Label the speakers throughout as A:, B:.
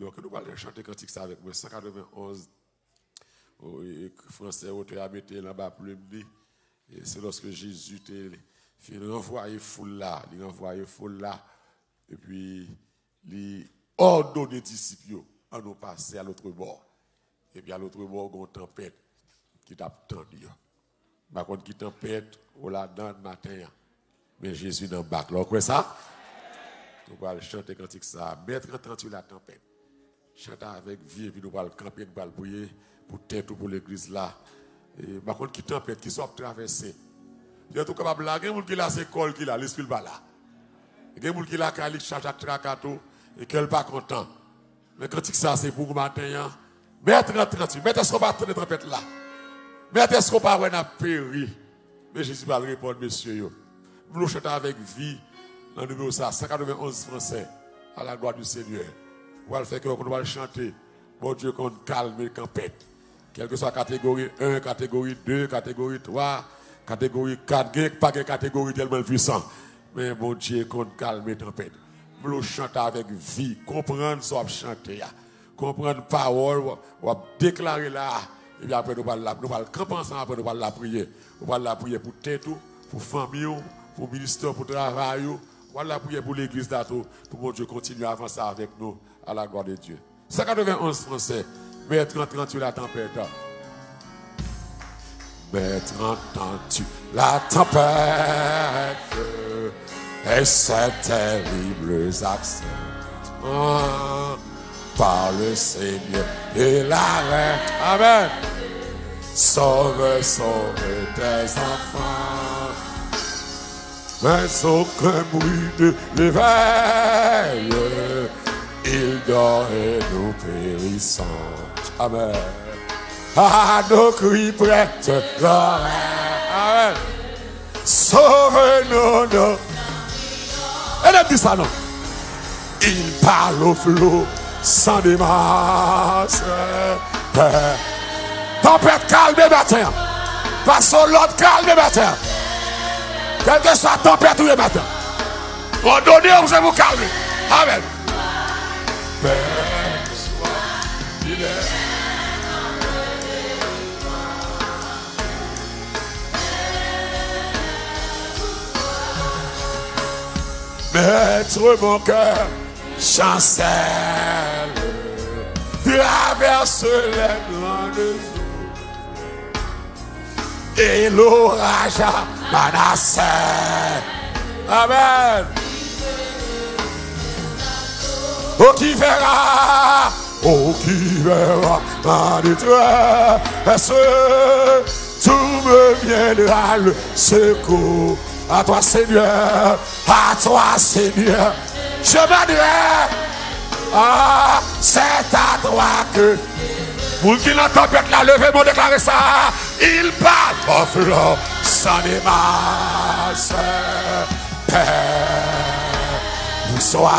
A: Donc nous allons chanter cantique ça avec moi. 191 français auteur a mis là-bas pour le dire. Et c'est lorsque Jésus fait renvoyer foule là, il renvoyer foule là, et puis il ordonne les disciples à nous passer à l'autre bord. Et puis à l'autre bord, il y a une tempête qui t'a tendu. Par contre, qui tempête, on l'a dans le matin. Mais Jésus dans le bac. Alors, quoi ça? Nous allons chanter cantique ça. Mettre en la tempête. Chanter avec vie, et puis nous allons camper, nous allons prier pour tête ou pour l'église là. Et par contre, qui tempête, qui soit traversé. Il y a tout capable là, il y a des gens qui a ses cols qui a, l'esprit pas là. Il y a des gens qui a qui charge à tracato et qui n'est pas content. Mais cantique ça, c'est pour le matin. Mettre en 38, mettez ce qu'on va de tempête là. Mettez ce qu'on va avoir péri. Mais Jésus va répondre, monsieur. Nous chantons avec vie, dans le numéro 191 français, à la gloire du Seigneur. On va le faire que nous allons chanter. Bon Dieu, qu'on calme les tempêtes. Quelle que soit catégorie 1, catégorie 2, catégorie 3, catégorie 4, pas de catégorie tellement puissante. Mais bon Dieu, qu'on calme les tempêtes. Nous chantons avec vie, comprendre ce qu'on chante. Comprendre parole, on va déclarer là, et puis après nous allons camper ensemble, après nous allons la prier. On va la prier pour tête, pour famille, pour ministère, pour travail, on va la prier pour l'église d'Ato, pour mon Dieu continuer à avancer avec nous à la gloire de Dieu. 191 français, mais 30 la tempête. Mais 30 la tempête, et ces terribles accents. Par le Seigneur et l'arrêt. Amen. Sauve, sauve tes enfants. Mais aucun bruit de l'éveil. Il dort et nous périssons. Amen. À nos cris prêtent l'oreille. Amen. Sauve-nous. Et ne dis ça non. Il parle au flot. Sans démarche. Tempête calme matin. Passons l'autre calme matin. Quelle que soit la tempête ou le matin. Ordonnez, vous allez vous calmer. Amen. Maître mon cœur chancelle, traverse les grandes eaux et l'orage menacé. Amen. Oh qui verra ma détresse, tout me viendra le secours. À toi Seigneur, à toi Seigneur. Je me dirais, c'est à toi que vous qui la tempête la levée m'ont déclaré ça. Il parle au flot sans démarche. Père, vous soyez.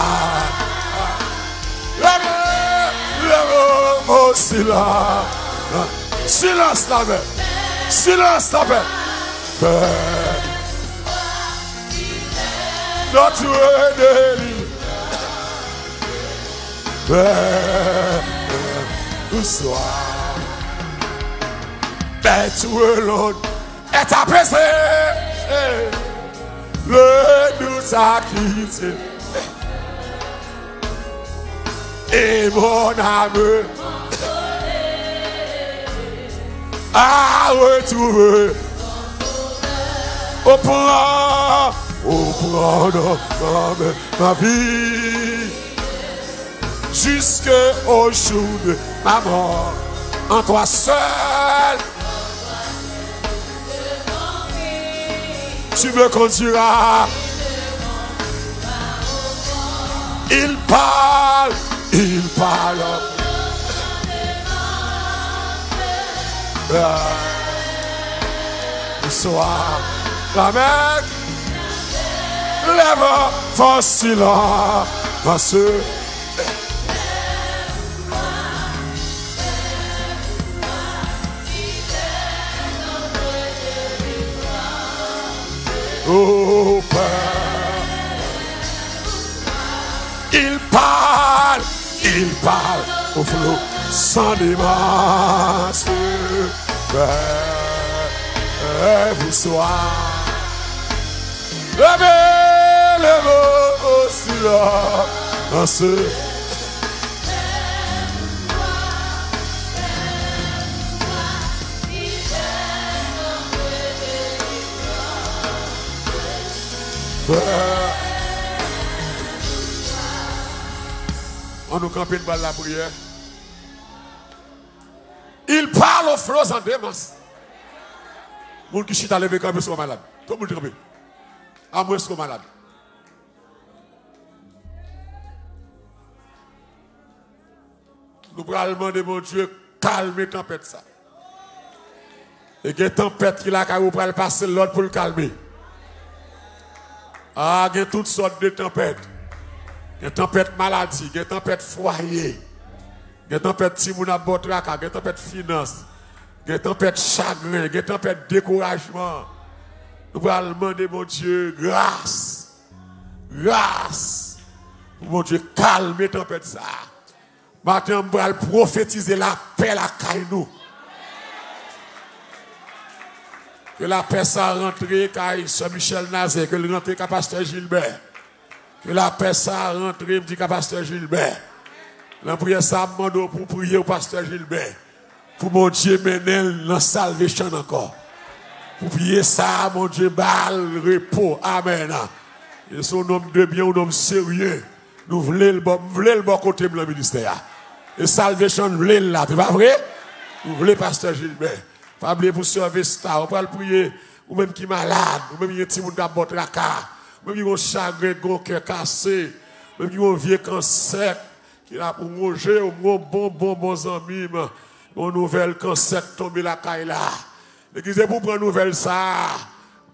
A: Le mot silence. Silence la main. Silence la main. Père, notre délit. Où soit bête ou l'autre est apaisé, le nous a quitté et mon âme a retrouvé au prendre ma vie jusqu'au jour de ma mort. En toi seul tu me conduiras. Il parle le soir la mer lève ton silence. Oh Père, il parle parle au flot sans démence. Vous soir. Levez le mot au silence. On nous campe une balle la prière. Il parle aux flots en démence. Moun qui chita levé camper sont malade. Tout le monde camper. À moins sont malade. Nous allons demander mon Dieu calmer tempête ça. Et que tempête qui la carou pour le passer l'autre pour le calmer. Ah, il y a toutes sortes de tempêtes. Il y a tempête maladie, il y a tempête foyer. Il y a tempête timouna botraka, il y a tempête finance. Il y a tempête chagrin, il y a tempête découragement. Nous allons demander mon Dieu grâce. Grâce. Mon Dieu calme tempête ça. Maintenant, nous allons prophétiser la paix la caille nous. Que la paix ça rentre caille Sœur Michel Nazé, que le rentre Pasteur Gilbert. Que la paix ça rentre me dit Pasteur Gilbert. La prière ça demande pour prier au Pasteur Gilbert. Pour mon Dieu mener dans salvation encore. Pour prier ça, mon Dieu, balle, repos. Amen. Et son homme de bien, un homme sérieux. Nous voulons le bon côté de le ministère. Et salvation, nous voulons là. C'est pas vrai? Nous voulons Pasteur Gilbert. Pas oublier pour servir ça. On peut le prier. Ou même qui est malade. Ou même qui est petit monde qui a botté la carte. Même qui a un chagrin, qui a un cœur cassé. Même qui a un vieux cancer. Qui a pour manger, un bon ami. Une nouvelle cancer tombé la caille là. L'église pour prendre nouvelle ça.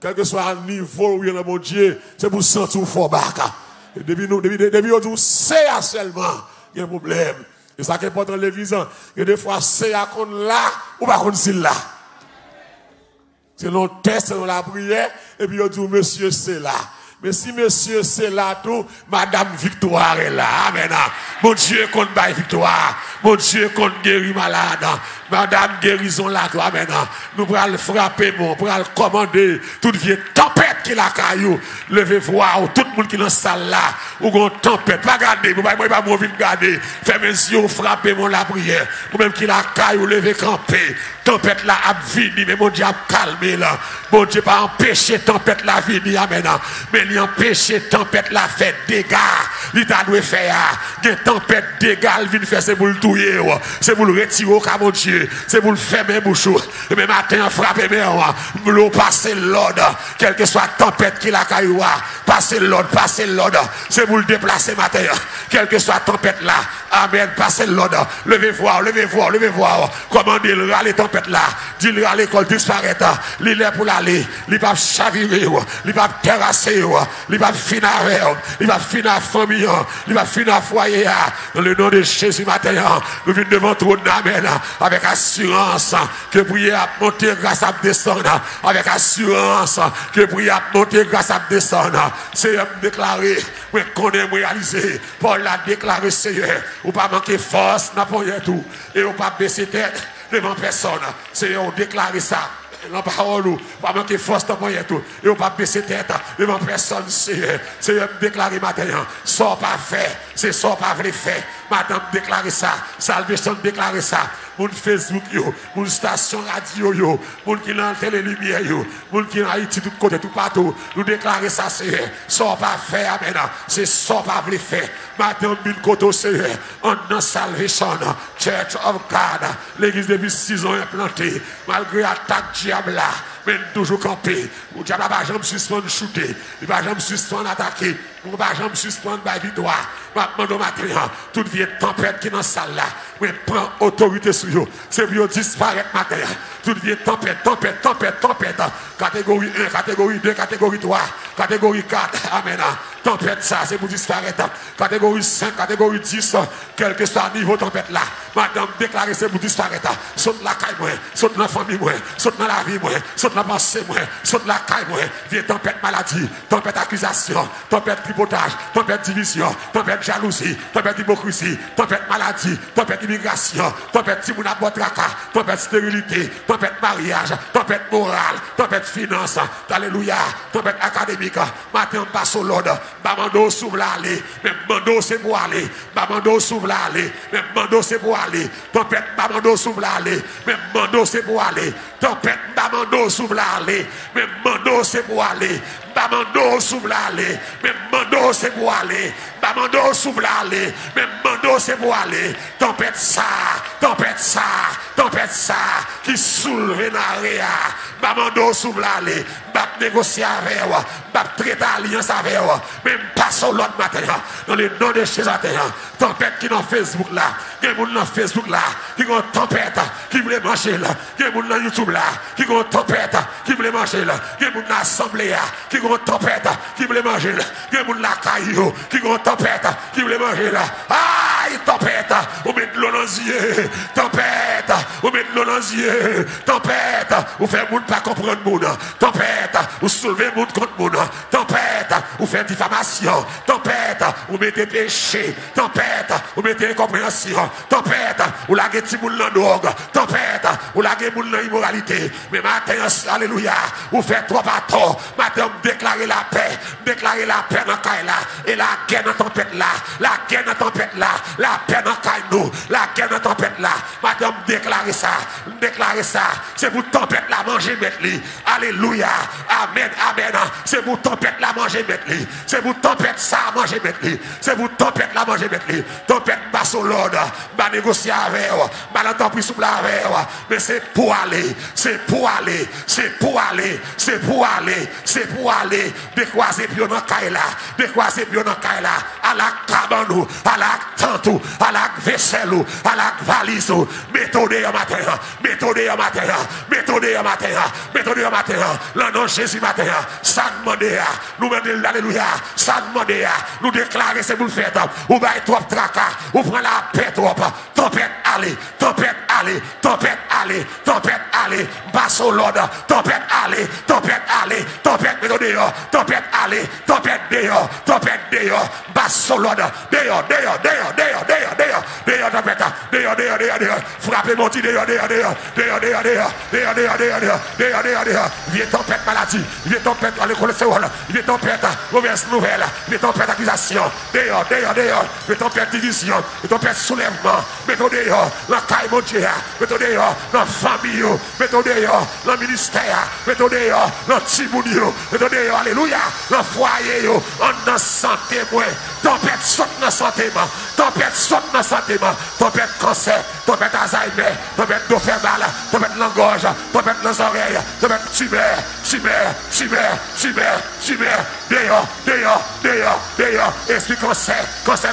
A: Quel que soit le niveau où il y a mon Dieu, c'est pour sentir fort bac. Depuis on dit c'est seulement, il y a un problème. Et ça qui est important dans l'église, il y a des fois c'est à qu'on là ou pas qu'on s'il là. C'est l'on teste dans la prière et puis on dit monsieur c'est là. Mais si monsieur c'est là tout, madame victoire est là. Amen. Mon Dieu compte bail victoire. Mon Dieu compte guérir malade. Madame guérison là tout. Amen. Nous pourrons frapper mon, pour le commander toute vieille tempête qui la caillou. Levez voir tout le monde qui est dans la salle là. Ou une tempête. Pas garder. Vous ne pas envie de garder. Fermez les yeux, frappez mon la prière. Ou même qui la caillou, levez camper. Tempête là a fini, mais mon Dieu a calmé là. Mon Dieu pas empêché tempête la venir. Amen. Mais il empêché tempête la fait dégâts. Il t'a dû faire. Des tempêtes dégâts, il vient faire c'est pour le touiller. C'est pour le retirer au cas mon Dieu. C'est pour le fermer bouche. Et même matin, frapper mes vous le passer l'ordre. Quelle que soit tempête qui la caillou, passer l'ordre, passer l'ordre. C'est pour le déplacer matin. Quelle que soit tempête là. Amen. Passez l'ordre. Levez voir, levez voir, levez voir. Commandez-le à les tempêtes là. Dis-le à l'école disparaître. Il est pour l'aller. Il va chavirer. Il va terrasser. Il va finir avec. Il va finir la famille. Il va finir le foyer. Dans le nom de Jésus matin. Nous venons devant tout le monde. Avec assurance. Que prier à monter grâce à descendre. Avec assurance. Que prier à monter grâce à descendre. C'est déclaré. Mais qu'on est réalisé. Paul l'a déclaré, Seigneur. Ou pas manquer force, n'a pas tout. Et ou pas baisser tête devant personne. Seigneur, déclarer ça. La parole, pas manquer force, n'a pas tout. Et ou pas baisser tête devant personne, Seigneur. Seigneur, déclarer matin. Sort pas fait. C'est sort pas vrai fait. Madame, déclarer ça. Salvation, déclarer ça. Mon Facebook, mon station radio, mon qui dans télé lumière, mon qui en Haïti, tout côté, tout partout. Nous déclarer ça, Seigneur. Sort pas fait, amen. C'est sort pas vrai fait. Madame, une côté, Seigneur. On a salvation. Church of God. L'église depuis 6 ans implantée. Malgré l'attaque diable là. Mais toujours campé. Le diable va jamais suspendre shooter. Il va jamais suspendre attaquer. Il va jamais suspendre la victoire. Maintenant, matin, toute vieille tempête qui est dans la salle là. Mais prend autorité sur eux. C'est pour disparaître matin. Toute vieille tempête. Catégorie 1, catégorie 2, catégorie 3, catégorie 4. Amen. Tempête ça, c'est pour disparaître. Catégorie 5, catégorie 10, quel que soit le niveau de tempête là. Madame déclarer c'est pour disparaître. Saute la caille moi, saute dans la famille moi, saute dans la vie moi, saute dans la pensée moi, saute la caille moi. Viens tempête maladie, tempête accusation, tempête tripotage, tempête division, tempête jalousie, tempête d'hypocrisie, tempête maladie, tempête d'immigration, tempête timonabotraka, tempête stérilité, tempête mariage, tempête morale, tempête finance, alléluia, tempête académique, matin on passe au l'ordre, bamando s'ouvre l'aller, même bando c'est pour aller, bamando s'ouvre l'aller, même bando c'est pour aller, tempête bamando s'ouvre l'aller, même bando c'est pour aller, tempête bamando s'ouvre l'aller, même bando c'est pour aller, bamando s'ouvre l'aller, même bando c'est pour aller, bamando s'ouvre l'aller, même bando c'est pour aller, tempête ça, qui soulève dans réa, bamando s'ouvre l'aller, bap négocier avec vous, bap traiter alliance avec vous, même pas sur l'autre matin, dans les noms de chez la terre, tempête qui dans Facebook là, il y a des gens dans Facebook là, qui ont tempête, qui voulait manger là, il y a des gens dans YouTube là, qui ont tempête, qui voulait manger là, il y a des gens dans l'assemblée là, qui ont tempête, qui voulait manger là, il y a des gens dans la caillou, qui ont tempête, qui voulait manger là, aïe, tempête, on met de l'eau dans les yeux, tempête, on met de l'eau dans les yeux, tempête, on fait le monde pas comprendre le monde, tempête, on soulever le monde contre le monde, tempête, on fait diffamation, tempête, on met des péchés, tempête, on met des incompréhensions, tempête, on l'a gagné tout le monde dans drogue, tempête, on l'a gagné tout le monde dans immoralité, mais matin, alléluia, on fait trois bâtons, matin, on déclare la paix dans le caille là, et la guerre dans la tempête là, la guerre dans la tempête là, la paix dans le caille nous, la guerre dans la tempête là, matin, on déclare ça, c'est pour tempête là, manger mettre lui, alléluia, amen, c'est pour tempête là, manger mettre lui, c'est pour tempête ça, manger mettre lui, c'est pour tempête là, manger mettre lui, tempête passe au l'ordre, va négocier avec vous, va l'entendre sous la avec vous, mais c'est pour aller, décroiser pion dans caille là, à la cabane, à la tente, à la vaisselle, à la valise, méthode en matin, le nom de Jésus matin, ça demande, nous mettons l'alléluia, ça demande, nous déclarer c'est pour le faire, ou bail trop tracas, ou prend la paix trop, tempête aller, basse au l'ordre, tempête aller, méthode dehors, tempête aller, tempête dehors, basse au l'ordre, dehors, frappez mon petit dehors, viens tempête maladie, viens tempête à l'école cholestérol, viens tempête mauvaise nouvelle, viens tempête accusation, dehors, viens tempête division, viens tempête soulèvement, mettons dehors, la caille mon Dieu, mettons dehors, la famille, mettons dehors, le ministère, mettons dehors, le timounio, mettons dehors, alléluia, le foyer, en dans santé, moi, tempête saute dans santé, tempête cancer, tempête Alzheimer, tempête d'offert-mal, tempête l'engorge, tempête dans les oreilles, tempête dehors, esprit cancer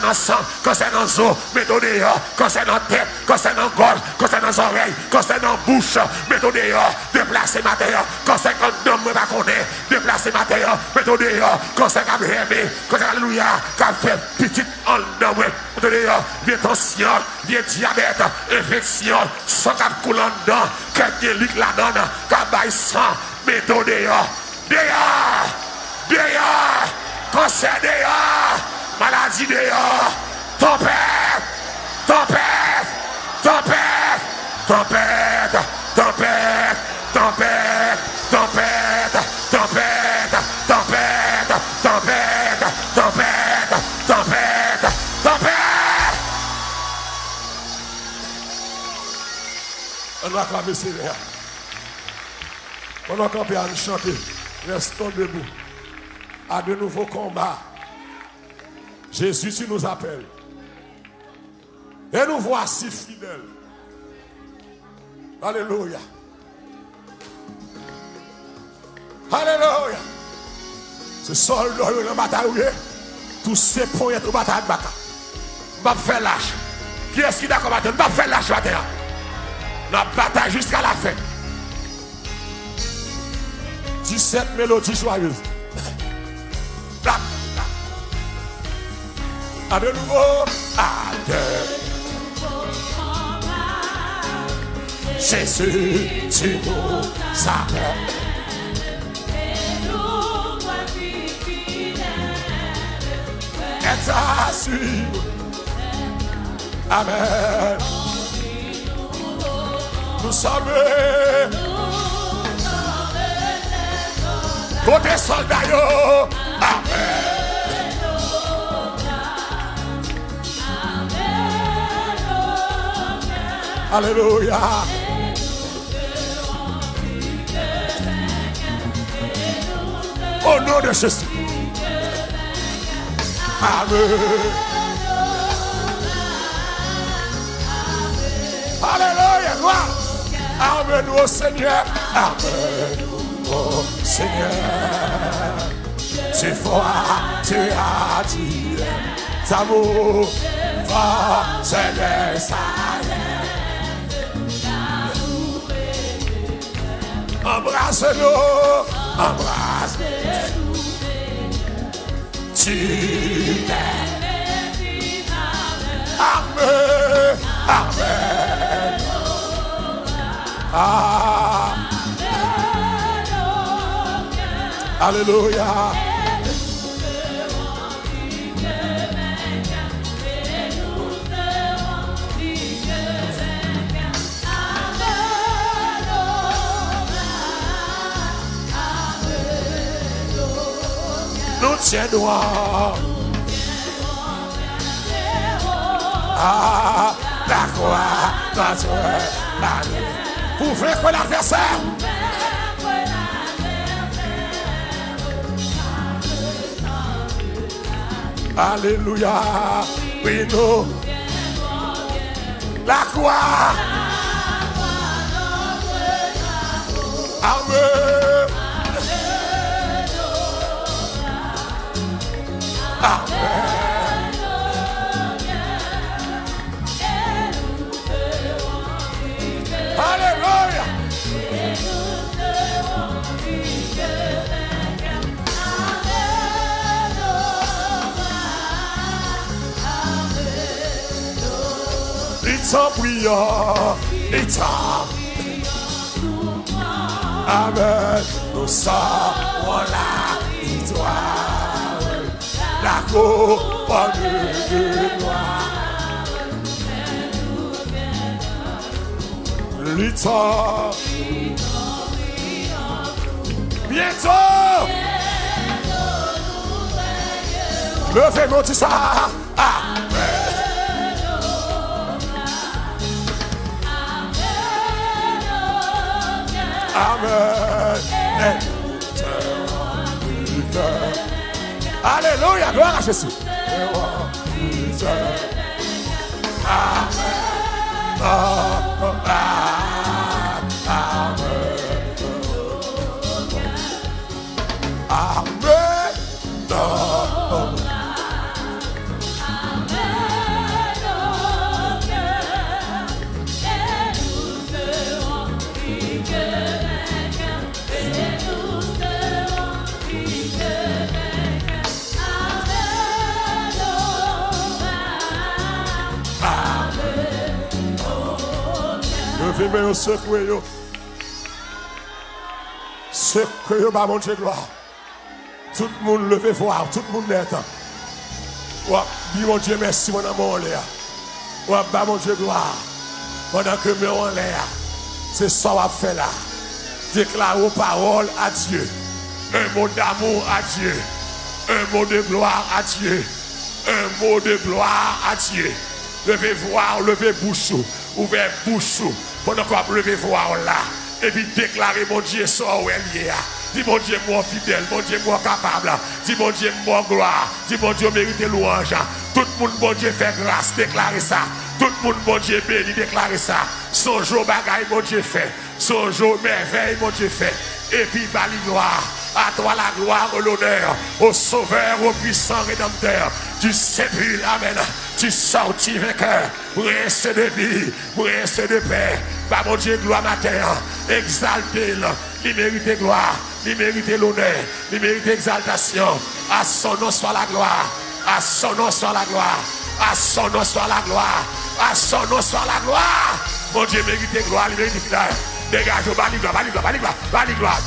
A: dans sang, cancer dans os, mettons dehors, cancer dans tête, cancer dans gorge, cancer dans oreilles, cancer dans bouche, mettons dehors, déplacer matériel, cancer quand l'homme ne va connaître, déplacer matériel, mettons dehors, cancer qui a aimé, cancer alléluia, qui a fait petite en dedans, mettons dehors, vieux tension, vieux diabète, infection, sang qui a coulé en dedans, qui a liquide la donne, qui a baillé sang, mettons dehors, cancer dehors, maladie dehors, tempête, on va acclamer Seigneur. On va camper à nous chanter. Restons debout. À de nouveaux combats. Jésus, tu nous appelles. Et nous voici fidèles. Alléluia. Alléluia. Ce soldat dans la bataille. Tous ces points de bataille. Je vais faire lâche. Qui est-ce qui est d'accord avec moi? Je vais faire lâche maintenant. La bataille jusqu'à la fin. 17 mélodies joyeuses. À de nouveau. Jésus, tu nous appelles. Et t'assure. Amen. Nous sommes côté soldats. Amen. Alléluia. Au nom de Jésus. Amen. Alléluia. Gloire. Amen au Seigneur. Amen au Seigneur. Tu vois, tu as dit, amour va se laisser. Embrasse-nous, embrasse-nous. Tu m'aimes. Amen, amen. Ah. Alléluia. Nous tiendrons. Ah, la croix, notre pour vaincre l'adversaire. Alléluia. Oui, nous. La croix. Amen. Amen. Alléluia. It's a prière. It's a. Amen. Nous sommes la victoire. La couronne de gloire. L'État. Bientôt. Levez-moi tout ça. Amen. Amen. Alléluia, gloire à Jésus. Amen. Levez-moi au secoué. Secoué, bah mon Dieu, gloire. Tout le monde levez voir, tout le monde net. Dis mon Dieu, merci, mon amour, Léa. Bah mon Dieu, gloire. Pendant que je en l'air, c'est ça qu'on fait là. Déclare aux paroles à Dieu. Un mot d'amour à Dieu. Un mot de gloire à Dieu. Un mot de gloire à Dieu. Levez voir, levez bouche, ouvrez bouche. Pendant qu'on va lever voir là. Et puis déclarer mon Dieu ça où elle est. Dis mon Dieu moi fidèle, mon Dieu moi capable. Dis mon Dieu moi gloire. Dis mon Dieu mérite louange. Tout le monde mon Dieu fait grâce, déclarer ça. Tout le monde mon Dieu béni, déclarer ça. Son jour bagaille mon Dieu fait. Son jour merveille mon Dieu fait. Et puis bali gloire. À toi la gloire, l'honneur, au sauveur, au puissant rédempteur. Du sépulcre, amen. Tu sortis vainqueur, prince de vie, prince de paix. Bah mon Dieu, gloire matin, exaltez-le. Il mérite gloire, il mérite l'honneur, il mérite exaltation. À son nom soit la gloire, à son nom soit la gloire, à son nom soit la gloire, à son nom soit la gloire. Mon Dieu mérite gloire, il mérite gloire. Dégage, bali gloire, bali gloire, bali gloire, bali gloire.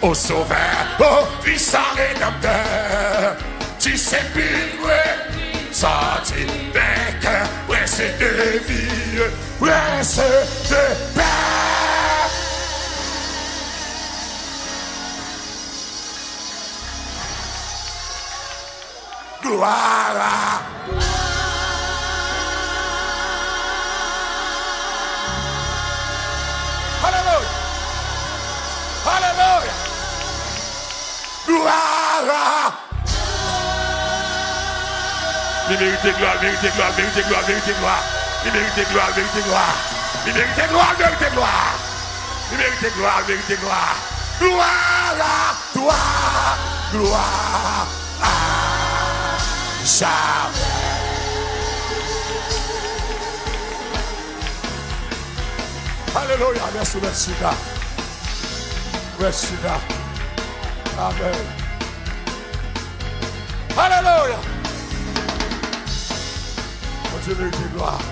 A: au sauveur, au puissant rédempteur. Tu sais plus, ouais, sorti vainqueur, ouais, c'est de vie, ouais, c'est de paix. Gloire. Alléluia. Alléluia. Gloire. Il mérite gloire, mérite gloire, mérite gloire, mérite gloire. Il mérite gloire, mérite gloire. Il mérite gloire, mérite gloire. Il mérite gloire, mérite gloire. Gloire, gloire, gloire. Jamais. Alléluia, merci, merci, God. Merci, God. Amen. Alléluia. Mon Dieu mérite gloire.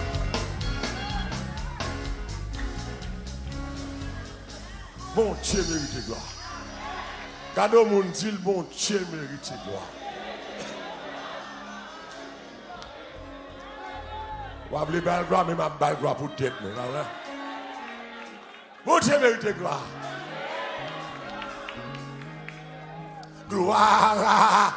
A: Mon Dieu mérite gloire. Quand mon dit le bon Dieu mérite gloire. Vous avez belle gloire, mais ma belle gloire pour tête. Mon Dieu mérite gloire. Gloire.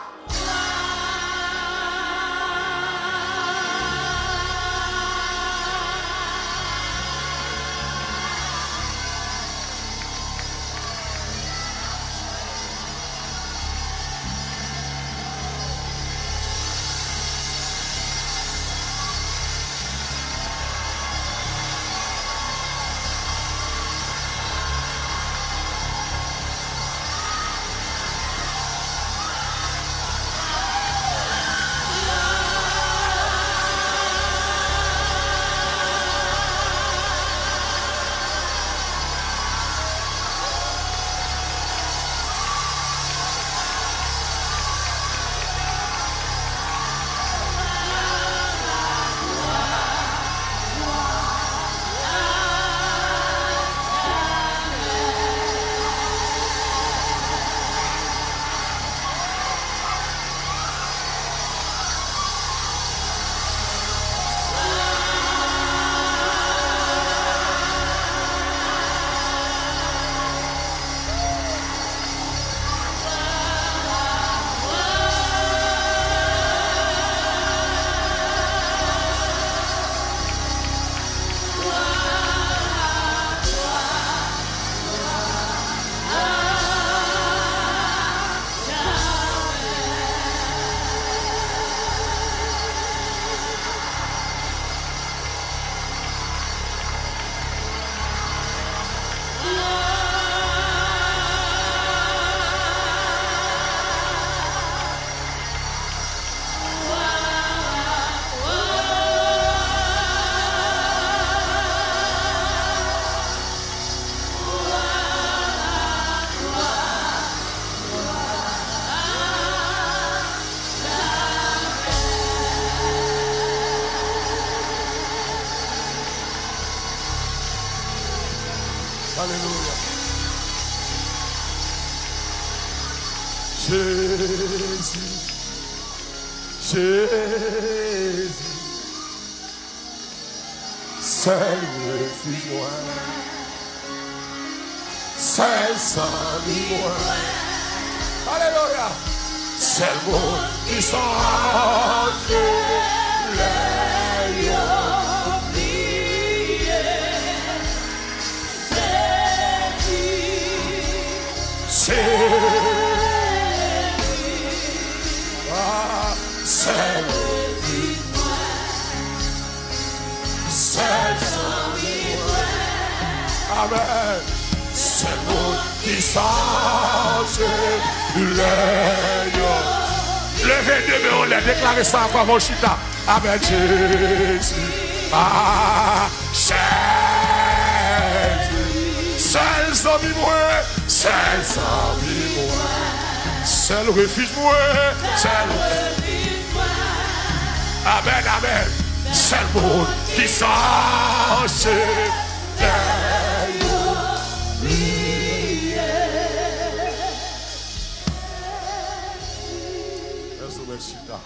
A: Alléluia. Jésus, Jésus, seul refuge moi, seul sans moi. Alléluia. Seul mon puissant Dieu, c'est lui, seul sans lui. Amen. C'est mon puissance, levez demain, on l'a déclaré ça encore, mon chita. Amen, Jésus. Ah, Jésus. Seul sans moi, seul sans moi. Seul refuge moi, seul refuge moi. Amen, amen. Seul mon puissance, instrument chita.